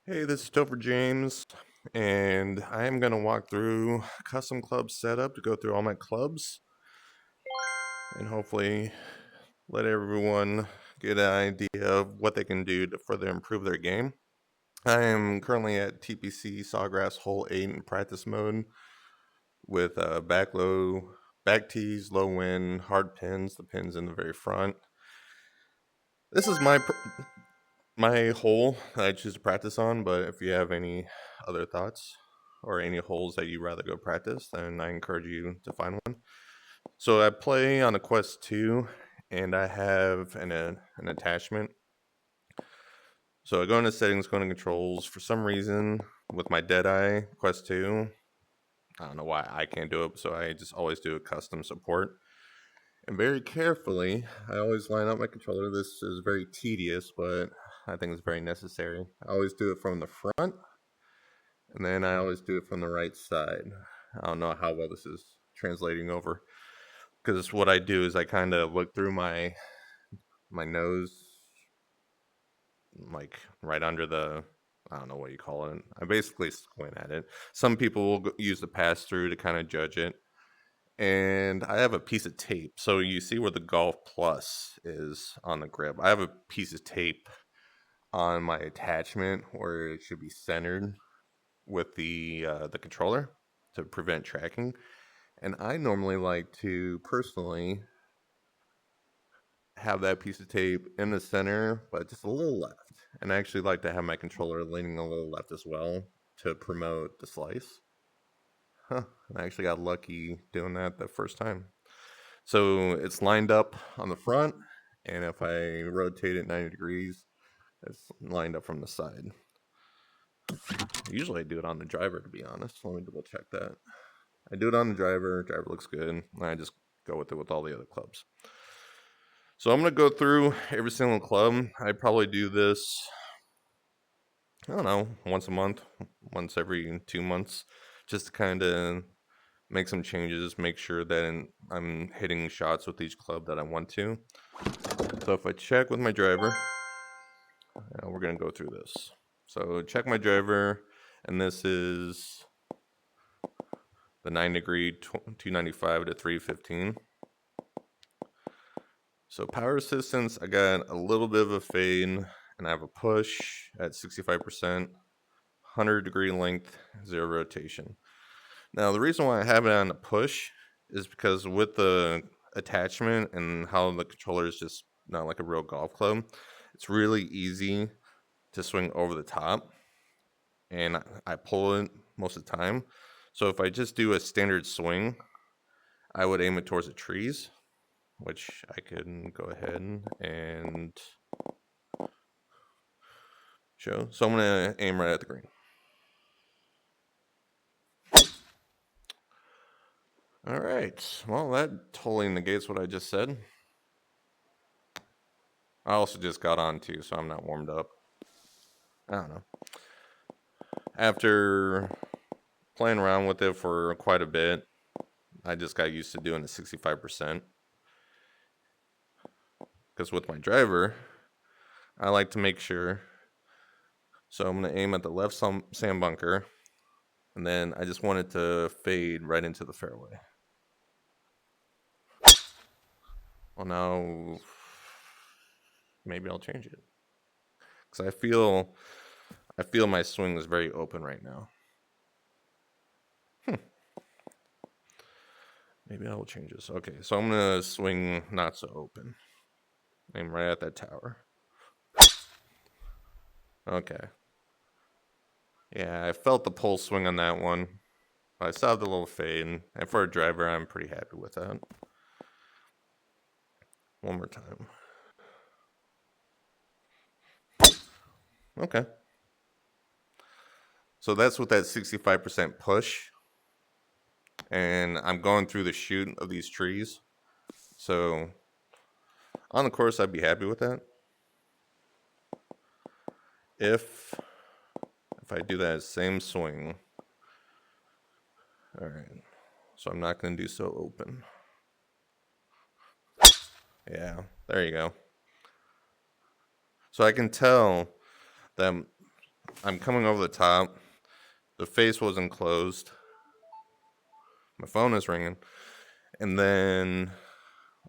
Hey, this is Topher James, and I am going to walk through custom club setup to go through all my clubs and hopefully let everyone get an idea of what they can do to further improve their game. I am currently at TPC Sawgrass Hole 8 in practice mode with back low, back tees, low wind, hard pins, the pins in the very front. This is my hole that I choose to practice on, but if you have any other thoughts or any holes that you'd rather go practice, then I encourage you to find one. So I play on a Quest 2, and I have an attachment. So I go into settings, go into controls. For some reason, with my Deadeye Quest 2, I don't know why I can't do it, so I just always do a custom support. And very carefully, I always line up my controller. This is very tedious, but I think it's very necessary. I always do it from the front, and then I always do it from the right side. I don't know how well this is translating over, because what I do is I kind of look through my nose, like right under the, I don't know what you call it. I basically squint at it. Some people will use the pass through to kind of judge it. And I have a piece of tape. So you see where the Golf Plus is on the grip. I have a piece of tape on my attachment where it should be centered with the controller to prevent tracking. And I normally like to personally have that piece of tape in the center, but just a little left. And I actually like to have my controller leaning a little left as well to promote the slice. Huh, I actually got lucky doing that the first time. So it's lined up on the front, and if I rotate it 90 degrees, it's lined up from the side. Usually I do it on the driver, to be honest. Let me double check that. I do it on the driver. Driver looks good, and I just go with it with all the other clubs. So I'm going to go through every single club. I probably do this, I don't know, once a month, once every 2 months, just to kind of make some changes, make sure that I'm hitting shots with each club that I want to. So if I check with my driver, we're going to go through this. So check my driver, and this is the 9 degree 295 to 315. So power assistance, I got a little bit of a fade, and I have a push at 65%, 100-degree length, 0 rotation. Now the reason why I have it on a push is because with the attachment and how the controller is just not like a real golf club, it's really easy to swing over the top, and I pull it most of the time. So if I just do a standard swing, I would aim it towards the trees, which I can go ahead and show. So I'm going to aim right at the green. All right. Well, that totally negates what I just said. I also just got on too, so I'm not warmed up. I don't know. After playing around with it for quite a bit, I just got used to doing the 65%. Because with my driver, I like to make sure. So I'm going to aim at the left sand bunker, and then I just want it to fade right into the fairway. Well, now maybe I'll change it, because I feel my swing is very open right now. Maybe I will change this. Okay, so I'm gonna swing not so open. Aim right at that tower. Okay. Yeah, I felt the pull swing on that one. I saw the little fade, and for a driver, I'm pretty happy with that. One more time. Okay. So that's with that 65% push. And I'm going through the chute of these trees. So on the course, I'd be happy with that. If I do that same swing. All right. So I'm not going to do so open. Yeah, there you go. So I can tell that I'm coming over the top. The face wasn't closed. My phone is ringing. And then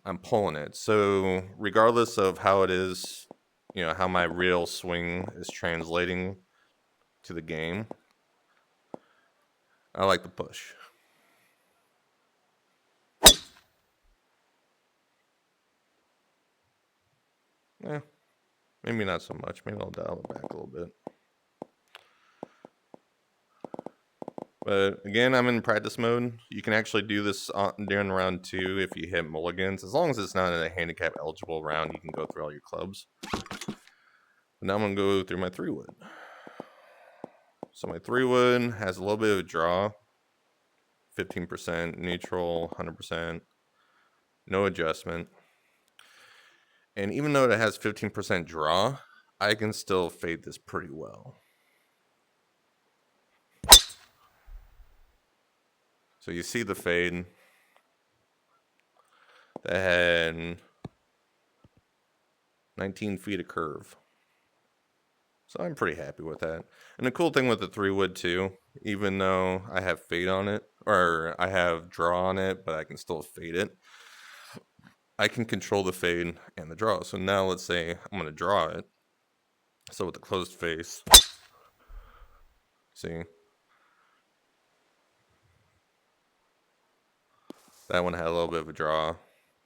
I'm pulling it. So regardless of how it is, how my real swing is translating to the game, I like the push. Yeah, maybe not so much. Maybe I'll dial it back a little bit. But again, I'm in practice mode. You can actually do this during round 2 if you hit mulligans. As long as it's not in a handicap eligible round, you can go through all your clubs. But now I'm going to go through my 3-wood. So my 3-wood has a little bit of a draw. 15%, neutral, 100%, no adjustment. And even though it has 15% draw, I can still fade this pretty well. So you see the fade. That had 19 feet of curve. So I'm pretty happy with that. And the cool thing with the 3-wood too, even though I have fade on it, or I have draw on it, but I can still fade it, I can control the fade and the draw. So now let's say I'm going to draw it. So with the closed face, see, that one had a little bit of a draw,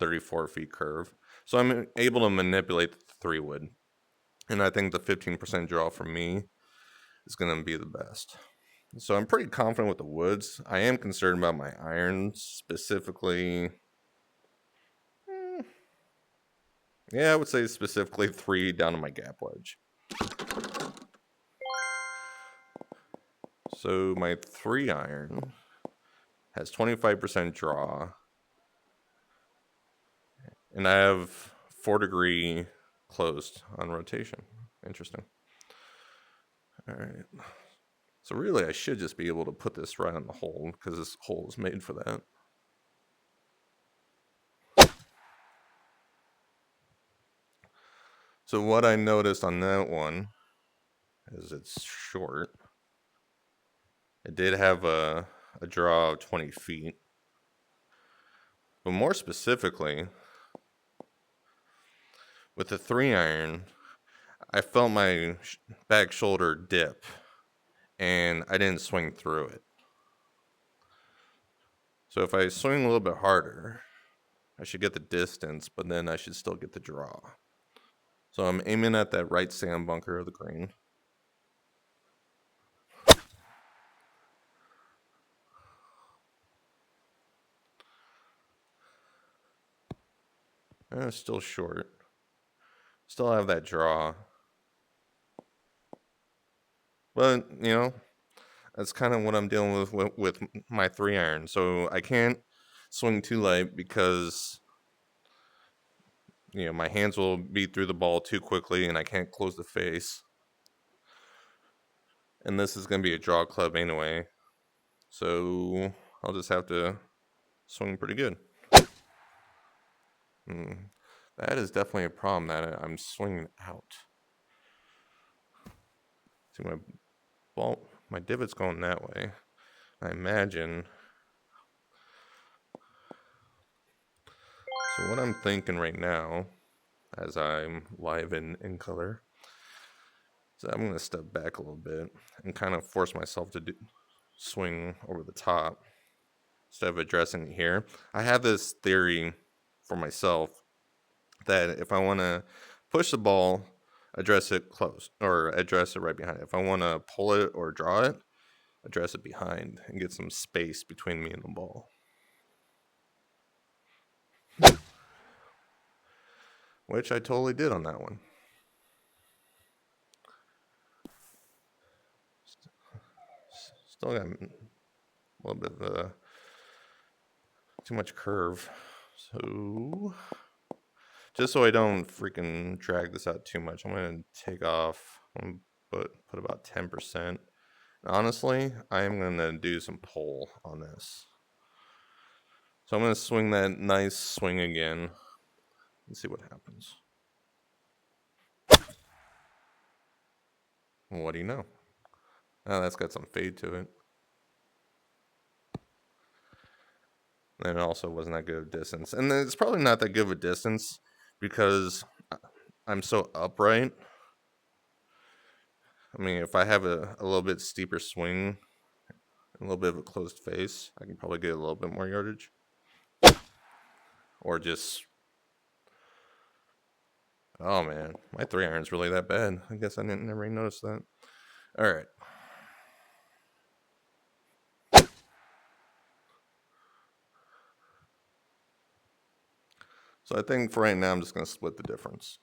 34 feet curve. So I'm able to manipulate the 3-wood. And I think the 15% draw for me is going to be the best. So I'm pretty confident with the woods. I am concerned about my irons, specifically. Yeah, I would say specifically 3 down to my gap wedge. So my 3-iron has 25% draw. And I have 4-degree closed on rotation. Interesting. All right. So really, I should just be able to put this right on the hole because this hole is made for that. So what I noticed on that one is it's short. It did have a draw of 20 feet. But more specifically, with the 3-iron, I felt my back shoulder dip, and I didn't swing through it. So if I swing a little bit harder, I should get the distance, but then I should still get the draw. So I'm aiming at that right sand bunker of the green. And it's still short. Still have that draw. But, that's kind of what I'm dealing with my 3-iron. So I can't swing too light because, my hands will be through the ball too quickly and I can't close the face. And this is going to be a draw club anyway. So I'll just have to swing pretty good. That is definitely a problem that I'm swinging out. See, my divot's going that way. I imagine. So what I'm thinking right now, as I'm live in color, is I'm going to step back a little bit and kind of force myself to swing over the top instead of addressing it here. I have this theory for myself that if I want to push the ball, address it close or address it right behind it. If I want to pull it or draw it, address it behind and get some space between me and the ball. Which I totally did on that one. Still got a little bit of too much curve. So just so I don't freaking drag this out too much, I'm going to take off, put about 10%. Honestly, I am going to do some pull on this. So I'm going to swing that nice swing again and see what happens. What do you know? Oh, that's got some fade to it. And it also wasn't that good of distance. And it's probably not that good of a distance because I'm so upright. I mean, if I have a little bit steeper swing, a little bit of a closed face, I can probably get a little bit more yardage. Or just... Oh, man. My 3-iron's really that bad. I guess I never even noticed that. All right. So I think for right now, I'm just going to split the difference.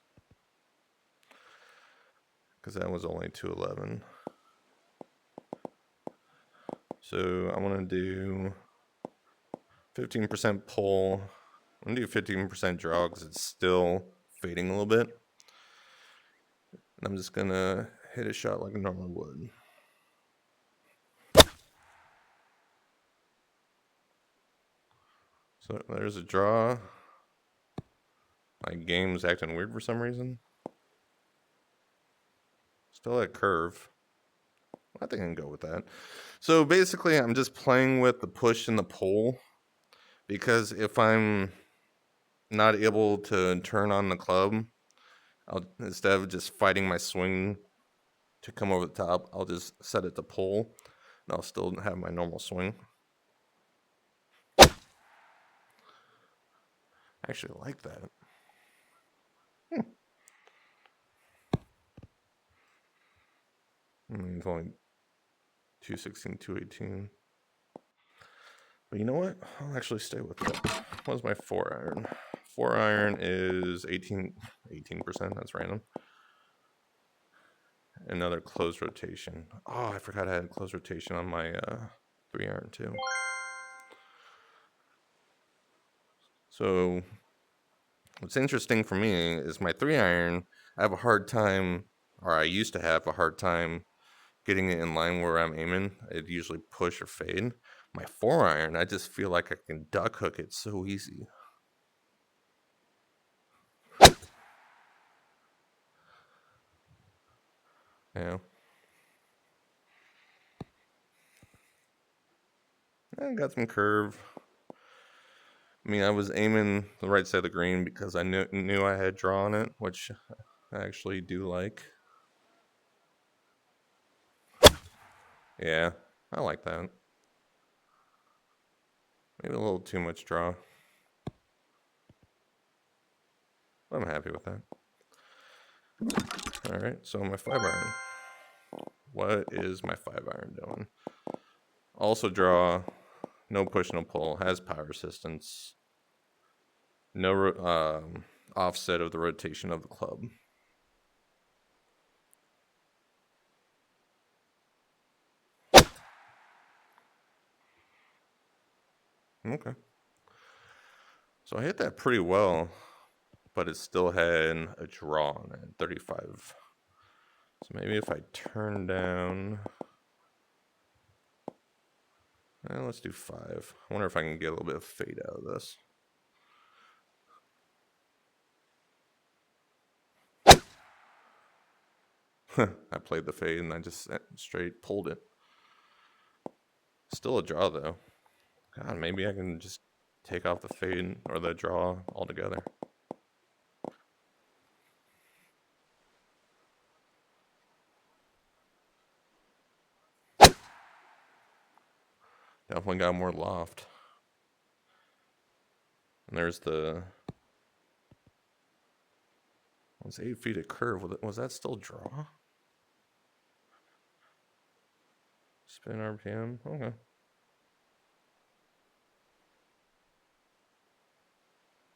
Because that was only 211. So I want to do 15% pull. I'm going to do 15% draw because it's still fading a little bit. And I'm just going to hit a shot like I normally would. So there's a draw. My game's acting weird for some reason. Still at curve. I think I can go with that. So basically, I'm just playing with the push and the pull. Because if I'm not able to turn on the club, instead of just fighting my swing to come over the top, I'll just set it to pull. And I'll still have my normal swing. I actually like that. I mean, it's only 216, 218. But you know what? I'll actually stay with that. What's my 4-iron? 4-iron is 18%. That's random. Another closed rotation. Oh, I forgot I had closed rotation on my 3-iron too. So what's interesting for me is my 3-iron, I have a hard time, or I used to have a hard time getting it in line where I'm aiming. I'd usually push or fade. My 4-iron, I just feel like I can duck hook it so easy. Yeah. I got some curve. I mean, I was aiming the right side of the green because I knew I had drawn it, which I actually do like. Yeah, I like that. Maybe a little too much draw. I'm happy with that. All right, so my 5-iron. What is my 5-iron doing? Also draw, no push, no pull, has power resistance, no offset of the rotation of the club. Okay. So I hit that pretty well, but it still had a draw on it, 35. So maybe if I turn down... let's do 5. I wonder if I can get a little bit of fade out of this. I played the fade and I just straight pulled it. Still a draw though. God, maybe I can just take off the fade or the draw altogether. Definitely got more loft. And there's the... It's 8 feet of curve. Was that still draw? Spin RPM. Okay.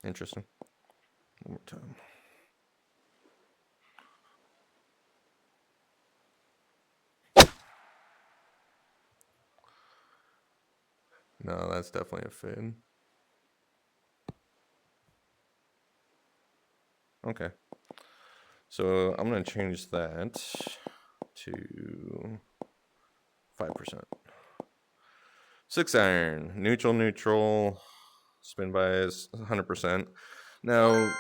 Interesting. One more time. No, that's definitely a fade. Okay. So I'm going to change that to 5%. 6-iron. Neutral, neutral. Spin bias 100%. Now,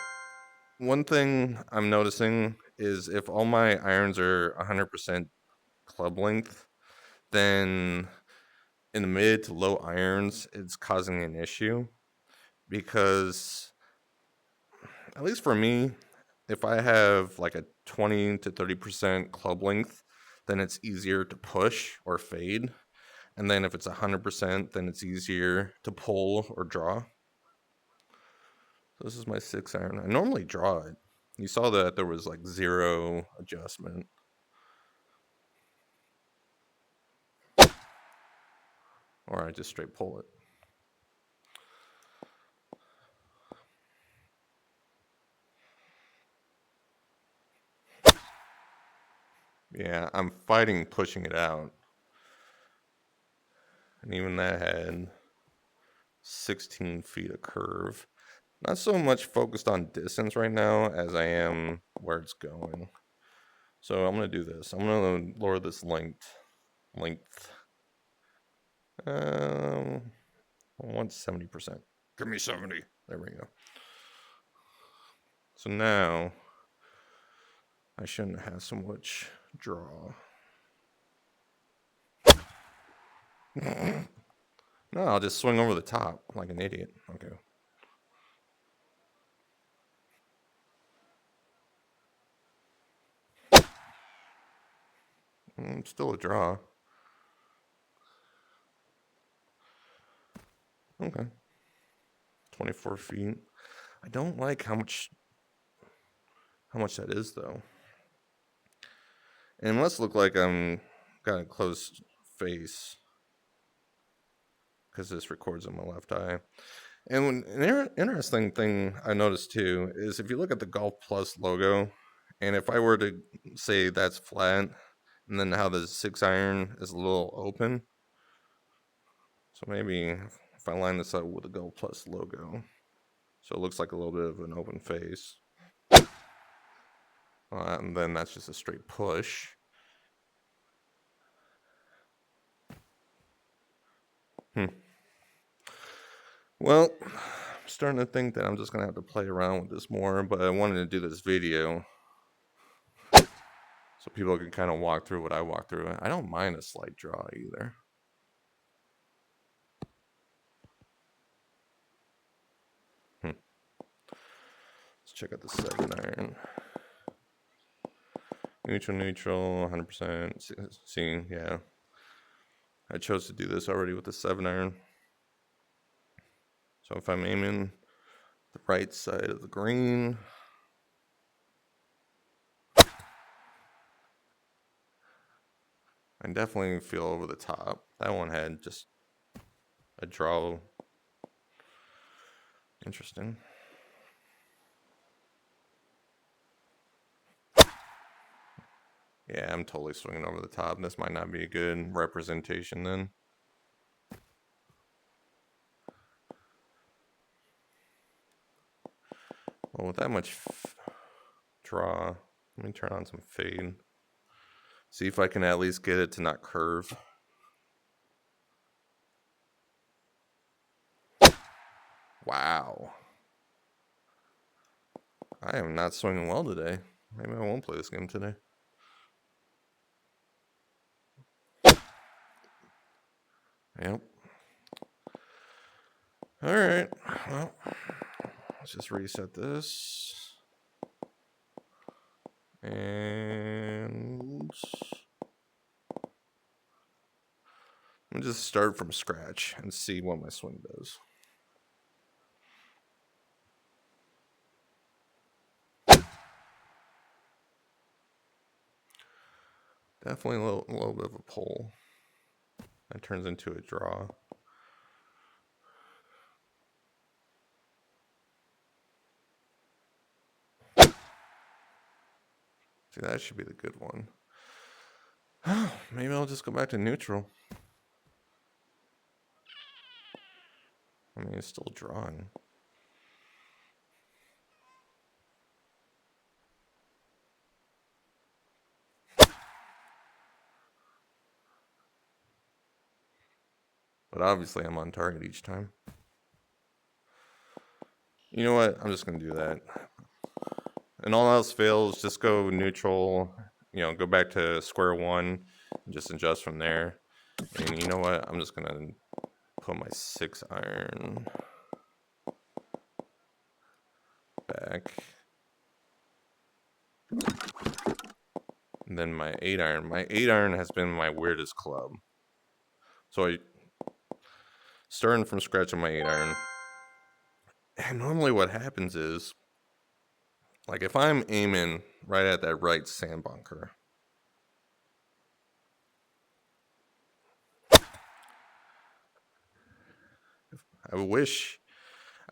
one thing I'm noticing is if all my irons are 100% club length, then in the mid to low irons, it's causing an issue because, at least for me, if I have like a 20 to 30% club length, then it's easier to push or fade. And then if it's 100%, then it's easier to pull or draw. So this is my 6-iron. I normally draw it. You saw that there was like 0 adjustment. Or I just straight pull it. Yeah, I'm fighting pushing it out. And even that had 16 feet of curve. Not so much focused on distance right now as I am where it's going. So I'm going to do this. I'm going to lower this length. I want 70%. Give me 70. There we go. So now I shouldn't have so much draw. No, I'll just swing over the top like an idiot. Okay. Still a draw. Okay. 24 feet. I don't like how much that is though. And it must look like I'm got a close face because this records on my left eye. And an interesting thing I noticed too is if you look at the Golf Plus logo, and if I were to say that's flat, and then how the 6-iron is a little open. So maybe if I line this up with the Golf Plus logo, so it looks like a little bit of an open face. And then that's just a straight push. Well, I'm starting to think that I'm just going to have to play around with this more, but I wanted to do this video so people can kind of walk through what I walk through. I don't mind a slight draw either. Let's check out the 7-iron. Neutral, 100%. See, yeah. I chose to do this already with the 7-iron. So if I'm aiming the right side of the green, I definitely feel over the top. That one had just a draw. Interesting. Yeah, I'm totally swinging over the top. This might not be a good representation then. Well, with that much draw, let me turn on some fade. See if I can at least get it to not curve. Wow. I am not swinging well today. Maybe I won't play this game today. Yep. Alright. Well, let's just reset this. And let me just start from scratch and see what my swing does. Definitely a little bit of a pull. That turns into a draw. See, that should be the good one. Maybe I'll just go back to neutral. I mean, it's still drawing. But obviously I'm on target each time. You know what? I'm just going to do that. And all else fails, just go neutral, go back to square one and just adjust from there. And you know what? I'm just gonna put my 6 iron back. And then my 8 iron. My 8 iron has been my weirdest club. So I starting from scratch on my 8 iron. And normally what happens is, like if I'm aiming right at that right sand bunker, I wish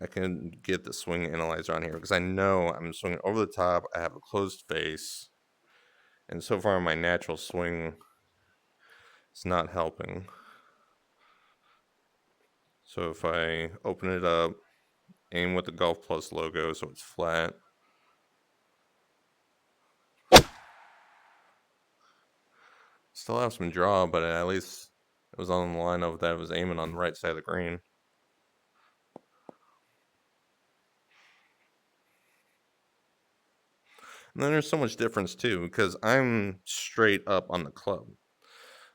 I can get the swing analyzer on here because I know I'm swinging over the top. I have a closed face. And so far my natural swing is not helping. So if I open it up, aim with the Golf Plus logo so it's flat. Still have some draw, but at least it was on the line of that I was aiming on the right side of the green. And then there's so much difference too, because I'm straight up on the club.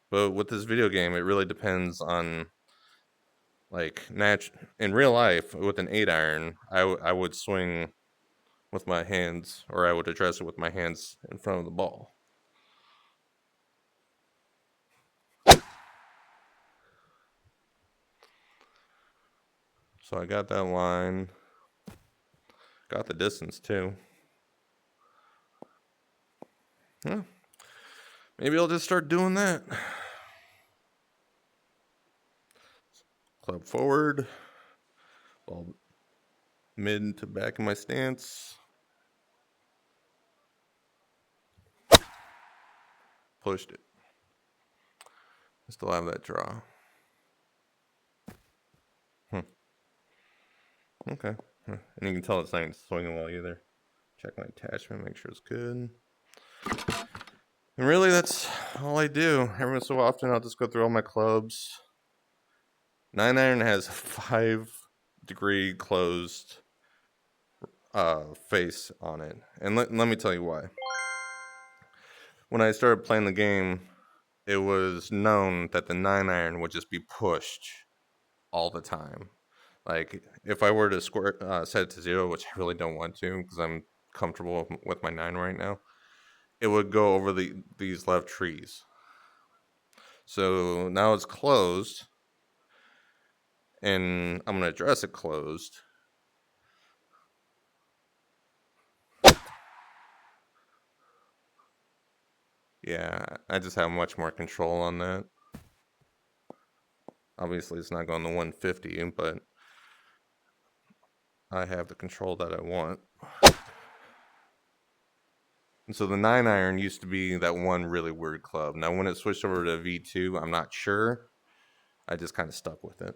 But with this video game, it really depends on, like, in real life, with an 8 iron, I would swing with my hands, or I would address it with my hands in front of the ball. So I got that line, got the distance too. Yeah. Maybe I'll just start doing that. Club forward, ball mid to back in my stance. Pushed it. I still have that draw. Okay. And you can tell it's not swinging well either. Check my attachment, make sure it's good. And really, that's all I do. Every so often, I'll just go through all my clubs. 9 iron has a 5-degree closed face on it. And let me tell you why. When I started playing the game, it was known that the 9 iron would just be pushed all the time. Like, if I were to set it to 0, which I really don't want to because I'm comfortable with my 9 right now, it would go over these left trees. So now it's closed, and I'm going to address it closed. Yeah, I just have much more control on that. Obviously, it's not going to 150, but I have the control that I want. And so the 9 iron used to be that one really weird club. Now, when it switched over to V2, I'm not sure. I just kind of stuck with it.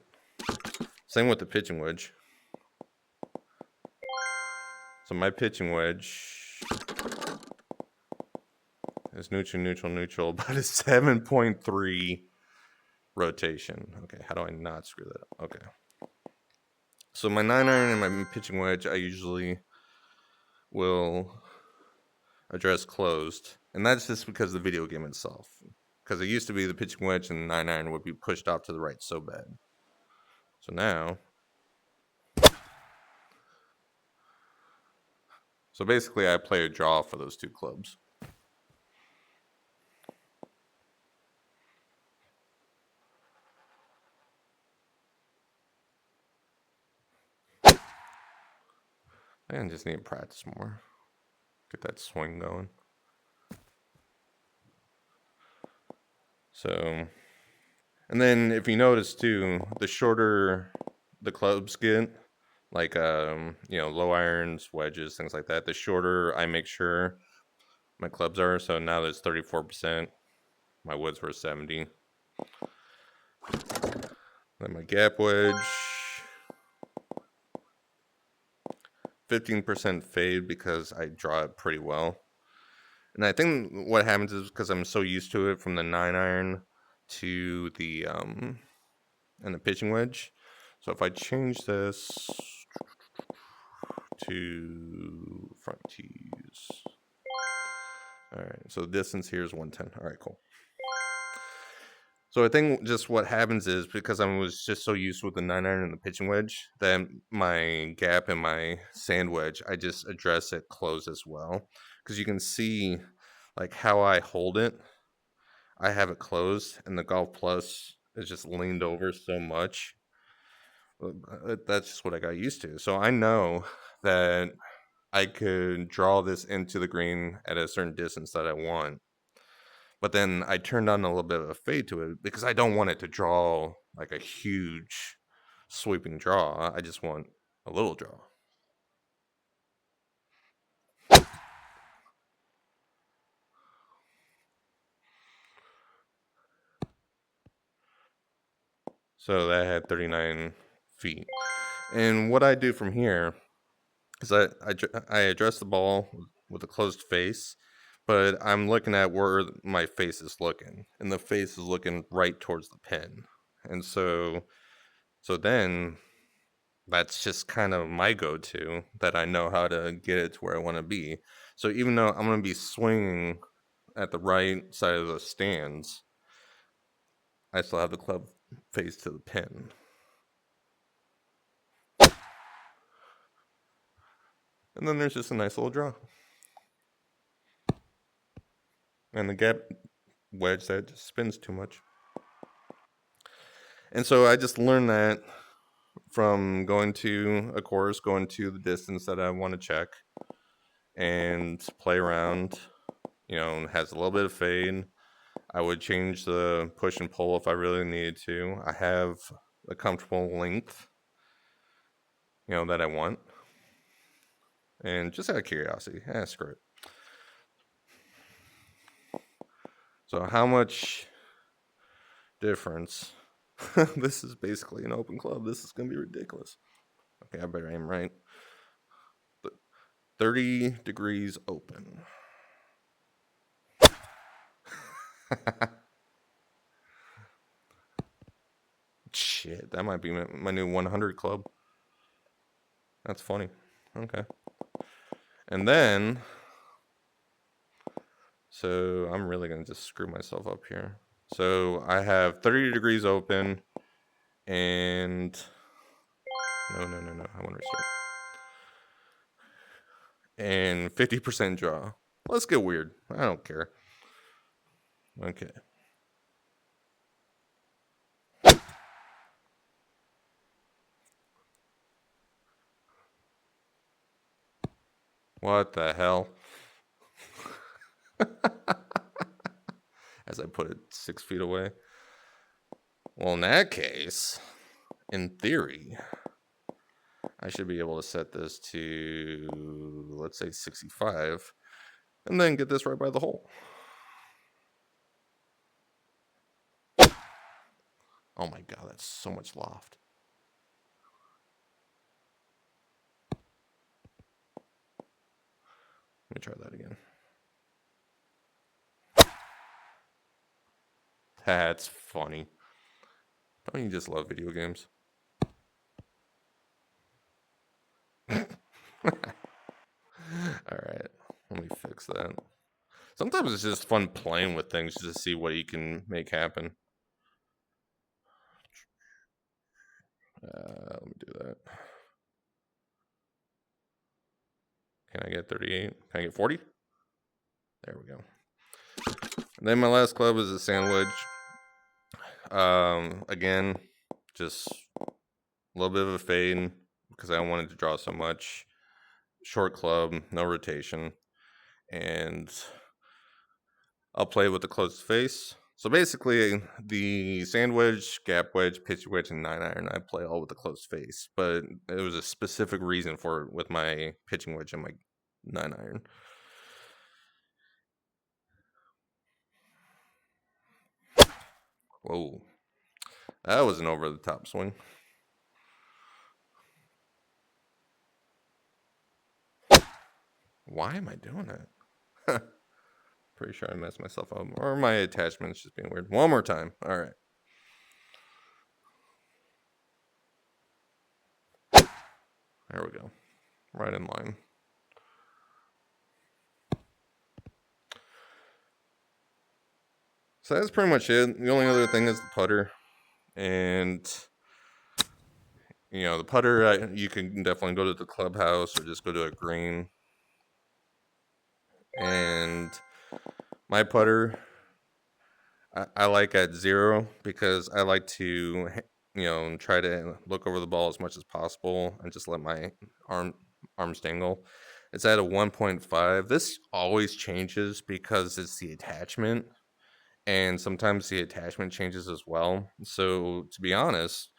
Same with the pitching wedge. So my pitching wedge is neutral, neutral, neutral, but it's 7.3 rotation. Okay, how do I not screw that up? Okay. So my 9 iron and my pitching wedge, I usually will address closed. And that's just because of the video game itself. Because it used to be the pitching wedge and the 9 iron would be pushed off to the right so bad. So now, so basically I play a draw for those two clubs. I just need to practice more. Get that swing going. So, and then if you notice too, the shorter the clubs get, like low irons, wedges, things like that, the shorter I make sure my clubs are. So now there's 34%. My woods were 70. Then my gap wedge, 15% fade because I draw it pretty well. And I think what happens is because I'm so used to it from the 9 iron to the and the pitching wedge. So if I change this to front tees. All right, so the distance here is 110. All right, cool. So I think just what happens is because I was just so used with the 9 iron and the pitching wedge that my gap in my sand wedge, I just address it close as well. Because you can see like how I hold it. I have it closed, and the Golf Plus is just leaned over so much. That's just what I got used to. So I know that I could draw this into the green at a certain distance that I want. But then I turned on a little bit of a fade to it because I don't want it to draw like a huge sweeping draw. I just want a little draw. So that had 39 feet. And what I do from here is I address the ball with a closed face, but I'm looking at where my face is looking, and the face is looking right towards the pin. And so then that's just kind of my go-to, that I know how to get it to where I want to be. So even though I'm going to be swinging at the right side of the stands, I still have the club face to the pin. And then there's just a nice little draw. And the gap wedge that just spins too much. And so I just learned that from going to a course, going to the distance that I want to check, and play around. Has a little bit of fade. I would change the push and pull if I really needed to. I have a comfortable length, that I want. And just out of curiosity, screw it. So how much difference? This is basically an open club. This is going to be ridiculous. Okay, I better aim right. 30 degrees open. Shit, that might be my new 100 club. That's funny. Okay. And then, so I'm really going to just screw myself up here. So I have 30 degrees open, and no, I want to restart. And 50% draw. Let's get weird. I don't care. Okay. What the hell? As I put it 6 feet away. Well, in that case, in theory, I should be able to set this to, let's say, 65, and then get this right by the hole. Oh my god, that's so much loft. Let me try that again. That's funny. Don't you just love video games? Alright, let me fix that. Sometimes it's just fun playing with things just to see what you can make happen. Let me do that. Can I get 38? Can I get 40? There we go. And then my last club is a sand wedge. Again, just a little bit of a fade because I wanted to draw so much. Short club, no rotation. And I'll play with the closed face. So basically, the sand wedge, gap wedge, pitch wedge, and 9 iron, I play all with the closed face. But there was a specific reason for it with my pitching wedge and my 9 iron. Whoa. That was an over-the-top swing. Why am I doing that? Pretty sure I messed myself up. Or my attachment's just being weird. One more time. All right. There we go. Right in line. So that's pretty much it. The only other thing is the putter. And, the putter, you can definitely go to the clubhouse or just go to a green. And my putter, I like at 0 because I like to, try to look over the ball as much as possible and just let my arms dangle. It's at a 1.5. This always changes because it's the attachment, and sometimes the attachment changes as well. So to be honest,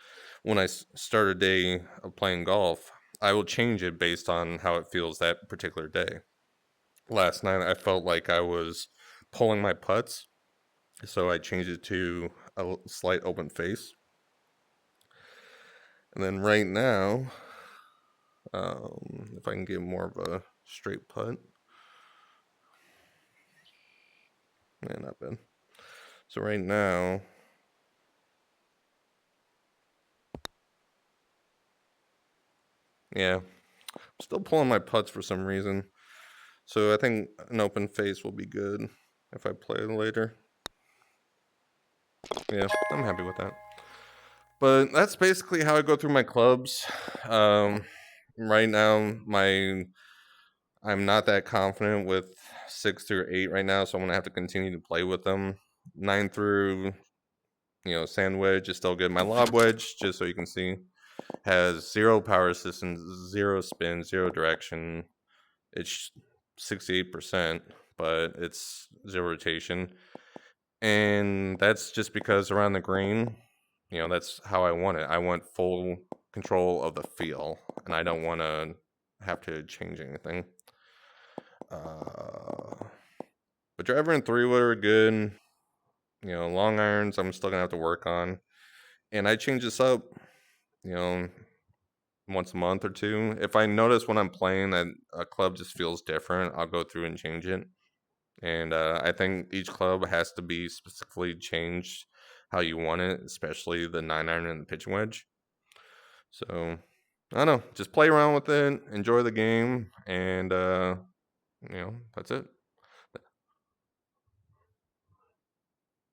when I start a day of playing golf, I will change it based on how it feels that particular day. Last night I felt like I was pulling my putts, so I changed it to a slight open face. And then right now, if I can get more of a straight putt, yeah, not bad. So right now, yeah, I'm still pulling my putts for some reason. So I think an open face will be good if I play later. Yeah, I'm happy with that. But that's basically how I go through my clubs. Right now, I'm not that confident with 6 through 8 right now, so I'm gonna have to continue to play with them. 9 through, sand wedge is still good. My lob wedge, just so you can see, has 0 power assistance, 0 spin, 0 direction. It's 68%, but it's 0 rotation. And that's just because around the green, that's how I want it. I want full control of the feel, and I don't want to have to change anything. But driver and 3-wood are good. Long irons I'm still gonna have to work on, and I change this up, once a month or two. If I notice when I'm playing that a club just feels different, I'll go through and change it. And I think each club has to be specifically changed how you want it, especially the 9-iron and the pitching wedge. So I don't know, just play around with it, enjoy the game, and that's it.